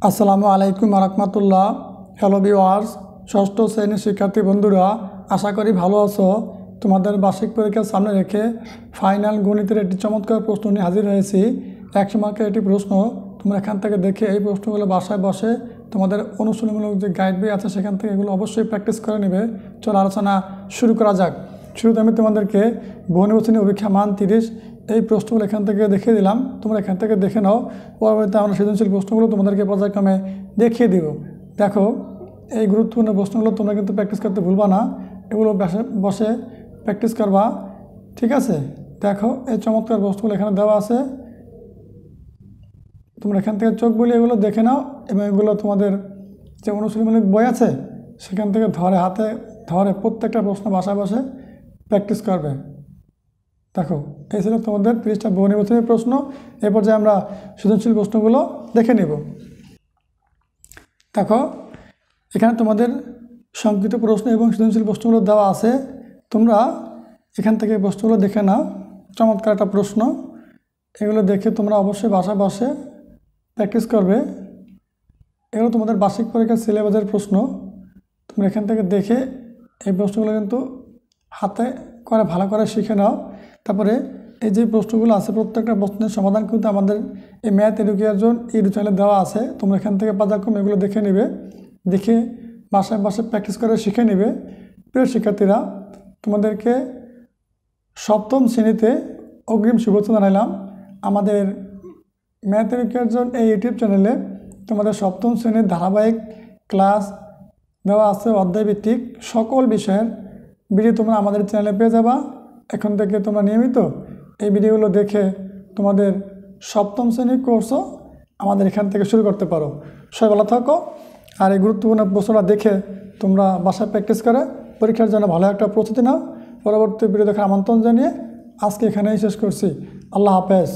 আসসালামু আলাইকুম রহমতুল্লাহ। Hello viewers, ষষ্ঠ শ্রেণীর শিক্ষার্থী বন্ধুরা, আশা করি ভালো আছো। তোমাদের বার্ষিক পরীক্ষার সামনে রেখে ফাইনাল গণিতের একটি চমৎকার প্রশ্ন নিয়ে হাজির হয়েছি। 100 মার্কের একটি প্রশ্ন। তোমরা এখান থেকে দেখে এই প্রশ্নগুলো বাসায় বসে তোমাদের অনুশীলনমূলক যে গাইড বই আছে সেখান থেকে এগুলো অবশ্যই প্র্যাকটিস করে নেবে। চলো আলোচনা শুরু করা যাক। শুরুতে আমি তোমাদেরকে বহুনির্বাচনী অভিক্ষা মান 30 এই প্রশ্নগুলো এখান থেকে দেখিয়ে দিলাম। তোমরা এখান থেকে দেখে নাও। পরবর্তীতে আমরা সৃজনশীল প্রশ্নগুলো তোমাদেরকে পর্যায়ক্রমে দেখিয়ে দিব। দেখো, এই গুরুত্বপূর্ণ প্রশ্নগুলো তোমরা কিন্তু প্র্যাকটিস করতে ভুলবা না। এগুলো বসে প্র্যাকটিস করবা, ঠিক আছে? দেখো, এই চমৎকার প্রশ্নগুলো এখানে দেওয়া আছে। তোমরা এখান থেকে চোখ বুলিয়ে এগুলো দেখে নাও এবং এগুলো তোমাদের যে অনুশীলনমূলক বই আছে সেখান থেকে হাতে ধরে প্রত্যেকটা প্রশ্ন বাসায় বসে প্র্যাকটিস করবে। দেখো, এই ছিল তোমাদের 30টা বহুনির্বাচনী প্রশ্ন। এরপর যে আমরা সৃজনশীল প্রশ্নগুলো দেখে নেব। দেখো, এখানে তোমাদের সংক্ষিপ্ত প্রশ্ন এবং সৃজনশীল প্রশ্নগুলো দেওয়া আছে। তোমরা এখান থেকে প্রশ্নগুলো দেখে নাও। চমৎকার একটা প্রশ্ন। এগুলো দেখে তোমরা অবশ্যই বাসায় বসে প্র্যাকটিস করবে। এগুলো তোমাদের বার্ষিক পরীক্ষার সিলেবাসের প্রশ্ন। তোমরা এখান থেকে দেখে এই প্রশ্নগুলো কিন্তু হাতে করে ভালো করে শিখে নাও। তারপরে এই যে প্রশ্নগুলো আছে প্রত্যেকটা প্রশ্নের সমাধান কিন্তু আমাদের এই ম্যাথ এডুকেশন ইউটিউব চ্যানেলে দেওয়া আছে। তোমরা এখান থেকে পর্যায়ক্রমে এগুলো দেখে নেবে, দেখে বাসায় প্র্যাকটিস করে শিখে নেবে। প্রিয় শিক্ষার্থীরা, তোমাদেরকে সপ্তম শ্রেণীতে অগ্রিম শুভেচ্ছা জানাইলাম। আমাদের ম্যাথ এডুকেশন এই ইউটিউব চ্যানেলে তোমাদের সপ্তম শ্রেণীর ধারাবাহিক ক্লাস দেওয়া আছে। অধ্যায়ভিত্তিক সকল বিষয়ের ভিডিও তোমরা আমাদের চ্যানেলে পেয়ে যাবা। এখন থেকে তোমরা নিয়মিত এই ভিডিওগুলো দেখে তোমাদের সপ্তম শ্রেণীর কোর্সও আমাদের এখান থেকে শুরু করতে পারো। সবাই ভালো থাকো। আর এই গুরুত্বপূর্ণ প্রশ্নটা দেখে তোমরা বাসায় প্র্যাকটিস করে পরীক্ষার জন্য ভালো একটা প্রস্তুতি নাও। পরবর্তী ভিডিও দেখার আমন্ত্রণ জানিয়ে আজকে এখানেই শেষ করছি। আল্লাহ হাফেজ।